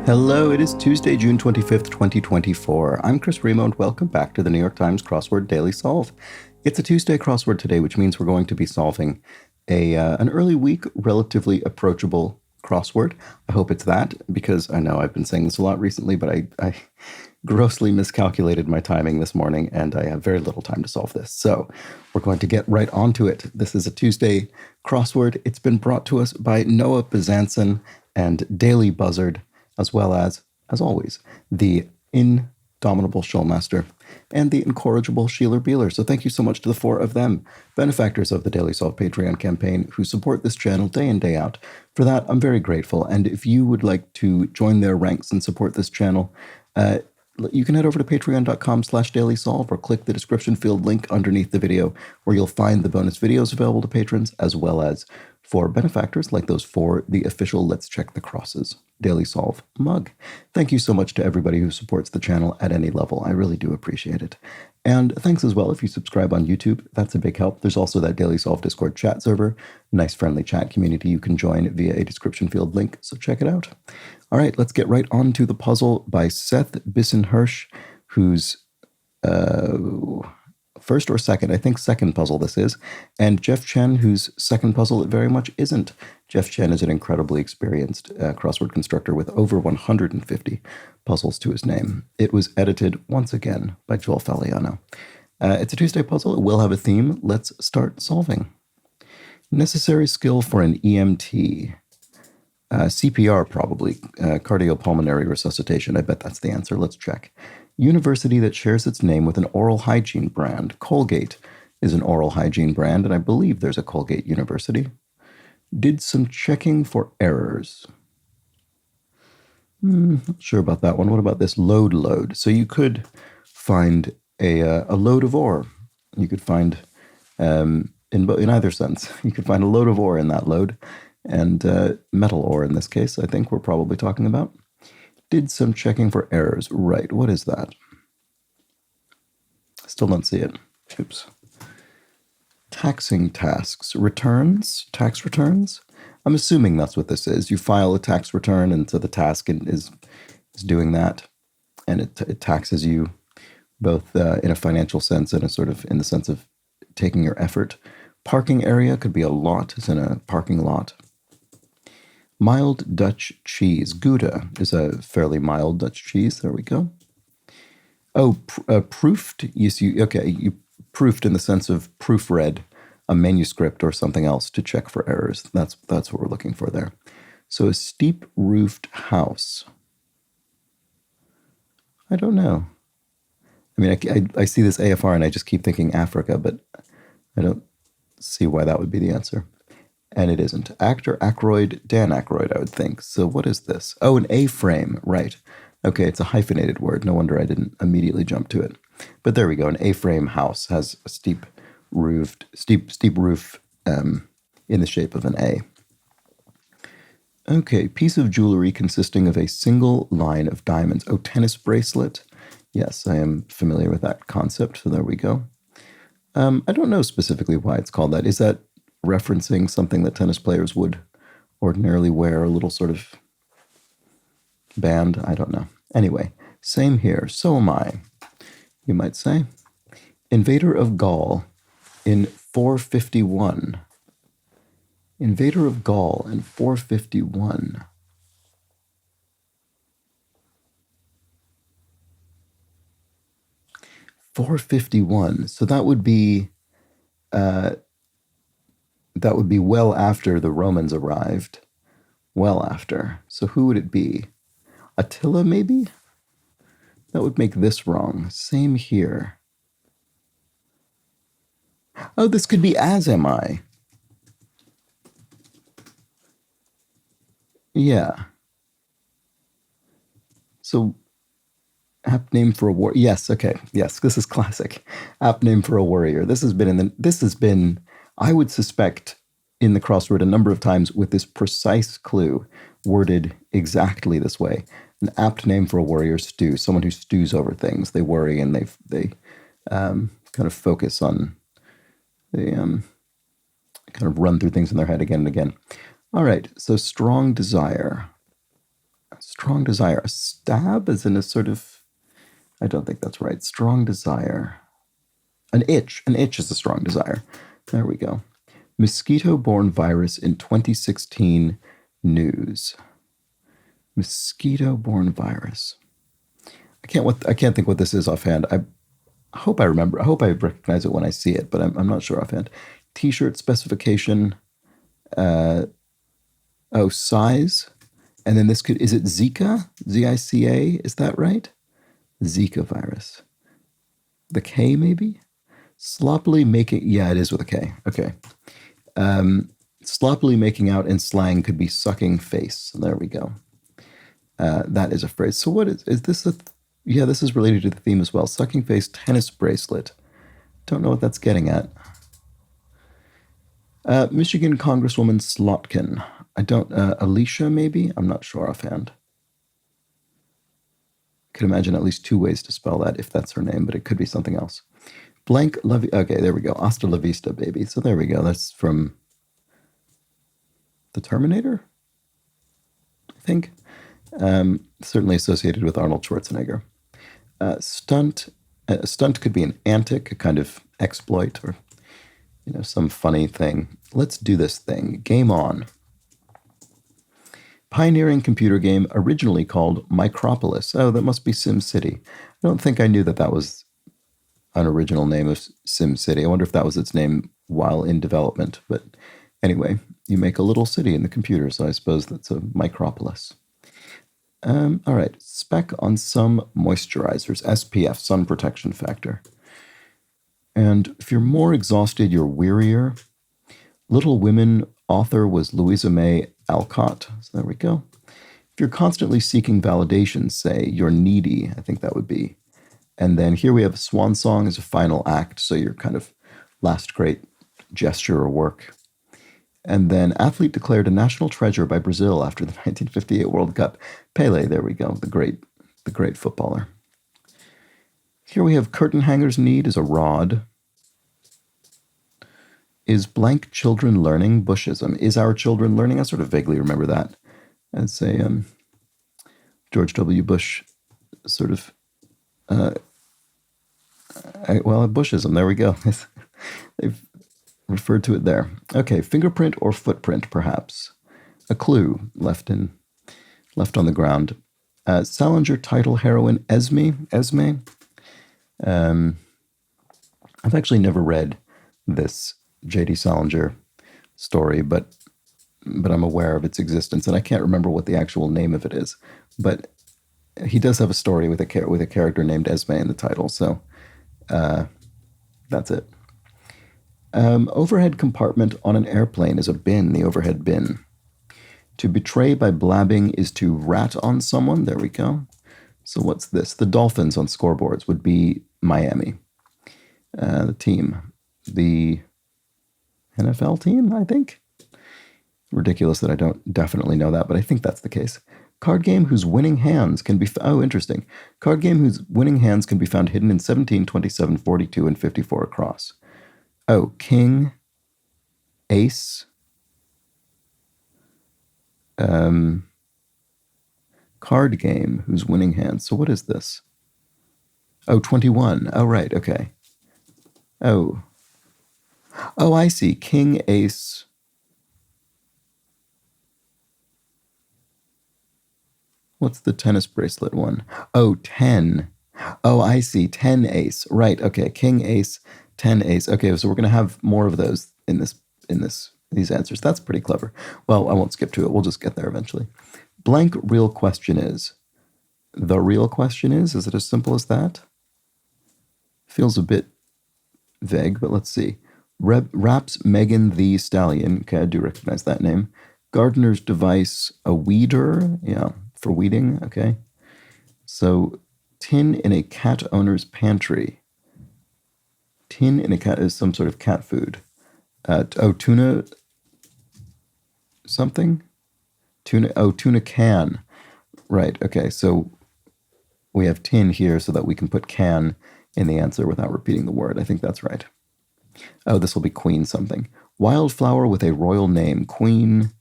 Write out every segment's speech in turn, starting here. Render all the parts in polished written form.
Hello, it is Tuesday, June 25th, 2024. I'm Chris Remo, and welcome back to the New York Times Crossword Daily Solve. It's a Tuesday crossword today, which means we're going to be solving an early week, relatively approachable crossword. I hope it's that, because I know I've been saying this a lot recently, but I grossly miscalculated my timing this morning, and I have very little time to solve this. So we're going to get right onto it. This is a Tuesday crossword. It's been brought to us by Noah Bezanson and Daily Buzzard, as well as always, the indomitable Showmaster and the incorrigible Sheeler Beeler. So thank you so much to the four of them, benefactors of the Daily Solve Patreon campaign, who support this channel day in, day out. For that, I'm very grateful. And if you would like to join their ranks and support this channel, you can head over to patreon.com/dailysolve or click the description field link underneath the video, where you'll find the bonus videos available to patrons, as well as for benefactors like those for the official Let's Check the Crosses Daily Solve mug. Thank you so much to everybody who supports the channel at any level. I really do appreciate it. And thanks as well if you subscribe on YouTube. That's a big help. There's also that Daily Solve Discord chat server, nice friendly chat community you can join via a description field link, so check it out. All right, let's get right on to the puzzle by Seth Bisson-Hirsch, whose first or second, I think second puzzle this is, and Jeff Chen, whose second puzzle it very much isn't. Jeff Chen is an incredibly experienced crossword constructor with over 150 puzzles to his name. It was edited once again by Joel Faliano. It's a Tuesday puzzle. It will have a theme. Let's start solving. Necessary skill for an EMT. CPR, probably. Cardiopulmonary resuscitation. I bet that's the answer. Let's check. University that shares its name with an oral hygiene brand. Colgate is an oral hygiene brand, and I believe there's a Colgate University. Did some checking for errors. Not sure about that one. What about this load? So you could find a load of ore. You could find, in either sense, you could find a load of ore in that load, and metal ore in this case, I think we're probably talking about. Did some checking for errors. Right, what is that? Still don't see it. Oops. Taxing tasks. Returns? Tax returns? I'm assuming that's what this is. You file a tax return, and so the task is doing that, and it taxes you both in a financial sense and a sort of in the sense of taking your effort. Parking area could be a lot. It's in a parking lot. Mild Dutch cheese. Gouda is a fairly mild Dutch cheese. There we go. Oh, proofed. You proofed in the sense of proofread a manuscript or something else to check for errors. That's what we're looking for there. So a steep roofed house. I don't know. I mean, I see this AFR and I just keep thinking Africa, but I don't see why that would be the answer. And it isn't. Actor Aykroyd, Dan Aykroyd, I would think. So what is this? Oh, an A-frame, right. Okay, it's a hyphenated word. No wonder I didn't immediately jump to it. But there we go. An A-frame house has a steep roof in the shape of an A. Okay, piece of jewelry consisting of a single line of diamonds. Oh, tennis bracelet. Yes, I am familiar with that concept. So there we go. I don't know specifically why it's called that. Is that referencing something that tennis players would ordinarily wear, a little sort of band? I don't know. Anyway, same here. So am I, you might say. Invader of Gaul in 451. Invader of Gaul in 451. So that would be well after the Romans arrived. Well after. So who would it be? Attila, maybe? That would make this wrong. Same here. Oh, this could be As Am I. Yeah. So, apt name for a war. Yes, okay. Yes, this is classic. Apt name for a warrior. This has been, I would suspect, in the crossword a number of times with this precise clue worded exactly this way. An apt name for a warrior, stew. Someone who stews over things. They worry and they kind of focus on, they kind of run through things in their head again and again. All right, so strong desire. Strong desire. A stab as in a sort of, I don't think that's right. Strong desire. An itch. An itch is a strong desire. There we go. Mosquito-borne virus in 2016 news. Mosquito-borne virus. I can't think what this is offhand. I hope I remember. I hope I recognize it when I see it, but I'm not sure offhand. T-shirt specification. Size. And then this is it Zika? Z-I-C-A? Is that right? Zika virus. The K maybe? Sloppily making, yeah, it is with a K. Okay. Sloppily making out in slang could be sucking face. There we go. That is a phrase. So what is this yeah, this is related to the theme as well. Sucking face tennis bracelet. Don't know what that's getting at. Michigan Congresswoman Slotkin. Alicia maybe? I'm not sure offhand. Could imagine at least two ways to spell that if that's her name, but it could be something else. Blank Levy. Okay, there we go. Hasta la vista, baby. So there we go. That's from The Terminator, I think. Certainly associated with Arnold Schwarzenegger. Stunt. A stunt could be an antic, a kind of exploit, or some funny thing. Let's do this thing. Game on. Pioneering computer game originally called Micropolis. Oh, that must be SimCity. I don't think I knew that was an original name of SimCity. I wonder if that was its name while in development. But anyway, you make a little city in the computer, so I suppose that's a Micropolis. All right, spec on some moisturizers. SPF, sun protection factor. And if you're more exhausted, you're wearier. Little Women author was Louisa May Alcott. So there we go. If you're constantly seeking validation, say you're needy, I think that would be. And then here we have a swan song as a final act, so your kind of last great gesture or work. And then athlete declared a national treasure by Brazil after the 1958 World Cup. Pele, there we go, the great footballer. Here we have curtain hangers need is a rod. Is blank children learning? Bushism. Is our children learning? I sort of vaguely remember that as a George W. Bush sort of, a Bushism. There we go. They've referred to it there. Okay, fingerprint or footprint, perhaps. A clue left on the ground. Salinger title heroine Esme. I've actually never read this J.D. Salinger story, but I'm aware of its existence, and I can't remember what the actual name of it is. But he does have a story with a character named Esme in the title, so that's it. Overhead compartment on an airplane is a bin, the overhead bin. To betray by blabbing is to rat on someone. There we go. So what's this? The Dolphins on scoreboards would be Miami. The team. The NFL team, I think. Ridiculous that I don't definitely know that, but I think that's the case. Card game whose winning hands can be... interesting. Card game whose winning hands can be found hidden in 17, 27, 42, and 54 across. Oh, king, ace, card game whose winning hands. So what is this? Oh, 21. Oh, right, okay. Oh, I see. King, ace. What's the tennis bracelet one? Oh, 10. Oh, I see. 10 ace. Right, okay. King, ace, 10 ace. Okay, so we're going to have more of those in these answers. That's pretty clever. Well, I won't skip to it. We'll just get there eventually. Blank real question is. The real question is it as simple as that? Feels a bit vague, but let's see. Raps Megan the Stallion. Okay, I do recognize that name. Gardener's device, a weeder. Yeah, for weeding. Okay. So, tin in a cat owner's pantry. Tin in a cat is some sort of cat food. Tuna something? Tuna can. Right, okay, so we have tin here so that we can put can in the answer without repeating the word. I think that's right. Oh, this will be queen something. Wildflower with a royal name. Queen.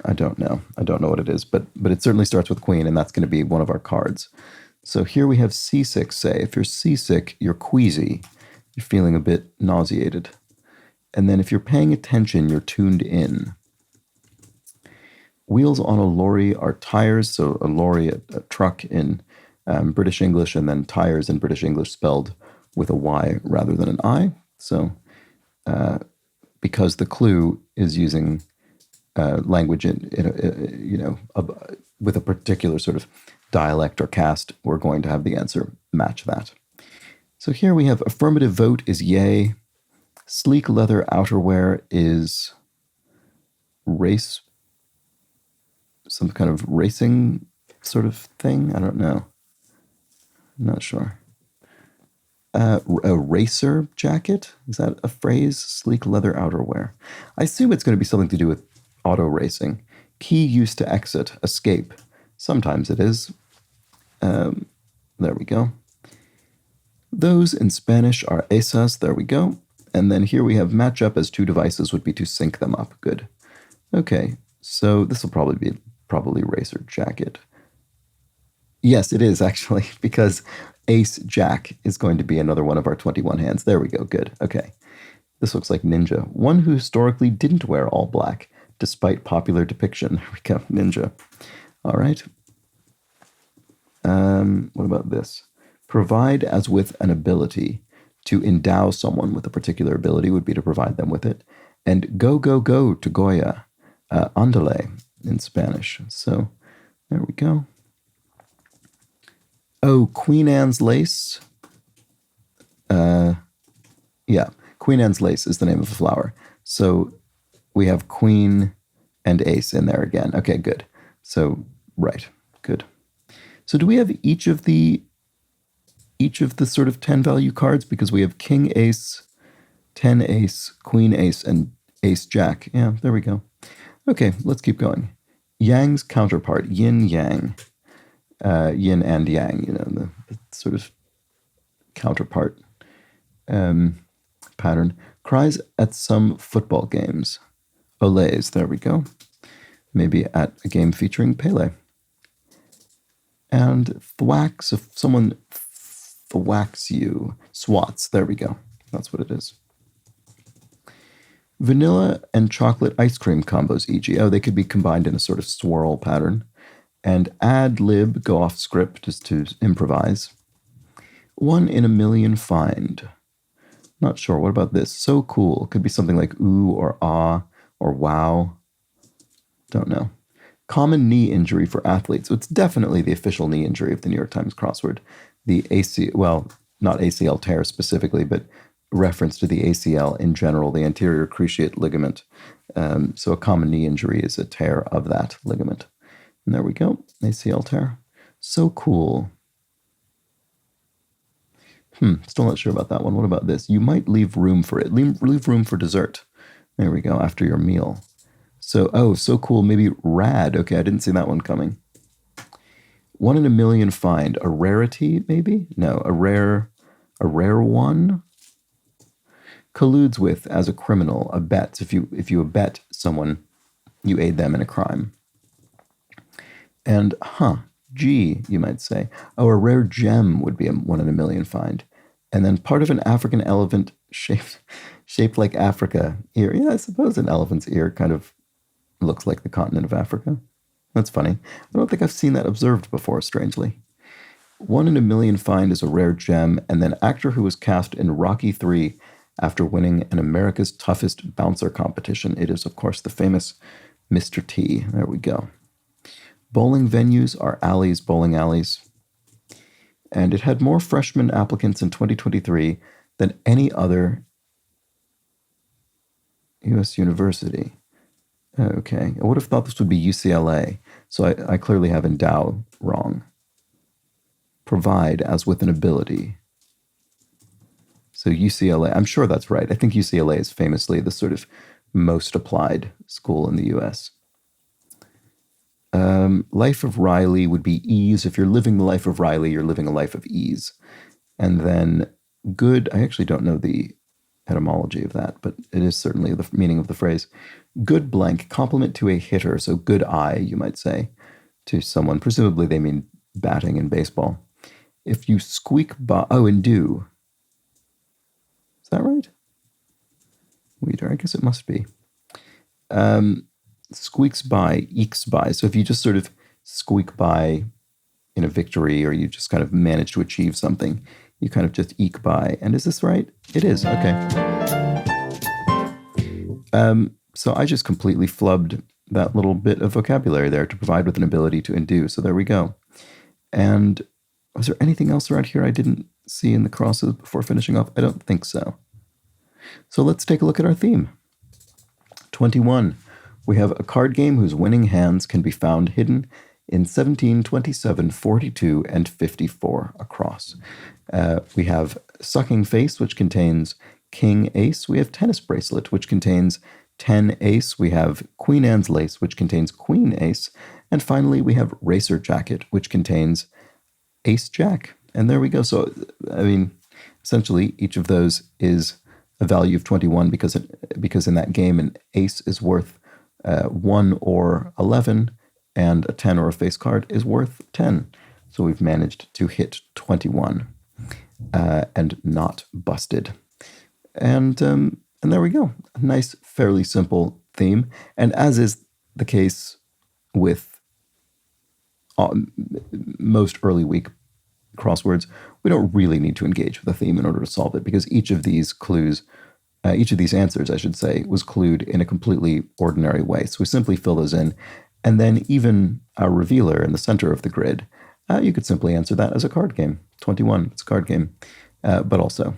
I don't know. I don't know what it is, but it certainly starts with queen, and that's going to be one of our cards. So here we have seasick, say. If you're seasick, you're queasy. You're feeling a bit nauseated. And then if you're paying attention, you're tuned in. Wheels on a lorry are tires, so a lorry, a truck in British English, and then tires in British English spelled with a Y rather than an I. So because the clue is using language with a particular sort of dialect or caste, we're going to have the answer match that. So here we have affirmative vote is yay. Sleek leather outerwear is race, some kind of racing sort of thing. I don't know. I'm not sure. A racer jacket? Is that a phrase? Sleek leather outerwear. I assume it's going to be something to do with auto racing. Key used to exit, escape. Sometimes it is. There we go. Those in Spanish are esas. There we go. And then here we have match up as two devices would be to sync them up. Good. Okay, so this will probably be racer jacket. Yes, it is actually, because ace jack is going to be another one of our 21 hands. There we go. Good. Okay. This looks like ninja. One who historically didn't wear all black, despite popular depiction. There we go. Ninja. All right. What about this? Provide as with an ability. To endow someone with a particular ability would be to provide them with it. And go, go, go to Goya. Andale in Spanish. So there we go. Oh, Queen Anne's lace. Yeah, Queen Anne's lace is the name of the flower. So we have queen and ace in there again. Okay, good. So, right, good. So do we have each of the sort of 10 value cards? Because we have king ace, 10 ace, queen ace, and ace jack. Yeah, there we go. Okay, let's keep going. Yang's counterpart, yin yang. Yin and yang, the sort of counterpart pattern. Cries at some football games. Olays, there we go. Maybe at a game featuring Pele. And thwacks, if someone thwacks you. Swats, there we go. That's what it is. Vanilla and chocolate ice cream combos, e.g. Oh, they could be combined in a sort of swirl pattern. And ad lib, go off script, just to improvise. 1 in a million find. Not sure. What about this? So cool. Could be something like ooh or ah or wow. Don't know. Common knee injury for athletes. So it's definitely the official knee injury of the New York Times crossword. The not ACL tear specifically, but reference to the ACL in general, the anterior cruciate ligament. So a common knee injury is a tear of that ligament. And there we go, ACL tear. So cool. Still not sure about that one. What about this? You might leave room for it. Leave room for dessert. There we go, after your meal. So, so cool, maybe rad. Okay, I didn't see that one coming. 1 in a million find. A rarity, maybe? No, a rare one? Colludes with, as a criminal, abets. If you abet someone, you aid them in a crime. And, gee, you might say. Oh, a rare gem would be a 1 in a million find. And then part of an African elephant shaped like Africa ear. Yeah, I suppose an elephant's ear kind of looks like the continent of Africa. That's funny. I don't think I've seen that observed before, strangely. 1 in a million find is a rare gem, and then actor who was cast in Rocky III after winning an America's Toughest Bouncer competition. It is, of course, the famous Mr. T. There we go. Bowling venues are alleys, bowling alleys. And it had more freshman applicants in 2023 than any other U.S. university. Okay, I would have thought this would be UCLA, so I clearly have endow wrong. Provide as with an ability. So UCLA, I'm sure that's right. I think UCLA is famously the sort of most applied school in the U.S. Life of Riley would be ease. If you're living the life of Riley, you're living a life of ease. And then good, I actually don't know the etymology of that, but it is certainly the meaning of the phrase. Good blank, compliment to a hitter, so good eye, you might say, to someone. Presumably they mean batting in baseball. If you squeak by, and do. Is that right? Weeder, I guess it must be. Squeaks by, ekes by. So if you just sort of squeak by in a victory, or you just kind of manage to achieve something, you kind of just eke by. And is this right? It is. Okay. So I just completely flubbed that little bit of vocabulary there to provide with an ability to undo. So there we go. And was there anything else around here I didn't see in the crosses before finishing off? I don't think so. So let's take a look at our theme. 21. We have a card game whose winning hands can be found hidden in 17, 27, 42, and 54 across. We have Sucking Face, which contains King Ace. We have Tennis Bracelet, which contains 10 Ace. We have Queen Anne's Lace, which contains Queen Ace. And finally, we have Racer Jacket, which contains Ace Jack. And there we go. So, I mean, essentially, each of those is a value of 21 because in that game, an ace is worth 1 or 11, and a 10 or a face card is worth 10. So we've managed to hit 21 and not busted. And there we go. A nice, fairly simple theme. And as is the case with most early week crosswords, we don't really need to engage with a theme in order to solve it, because each of these answers, I should say, was clued in a completely ordinary way. So we simply fill those in. And then even our revealer in the center of the grid, you could simply answer that as a card game. 21, it's a card game. But also,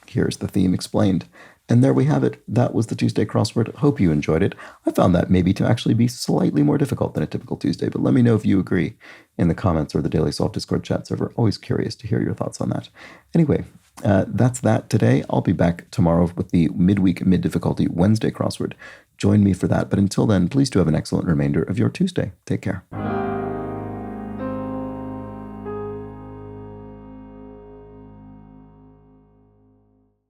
here's the theme explained. And there we have it. That was the Tuesday crossword. Hope you enjoyed it. I found that maybe to actually be slightly more difficult than a typical Tuesday, but let me know if you agree in the comments or the Daily Solve Discord chat server. Always curious to hear your thoughts on that. Anyway, that's that today. I'll be back tomorrow with the midweek, mid-difficulty Wednesday crossword. Join me for that. But until then, please do have an excellent remainder of your Tuesday. Take care.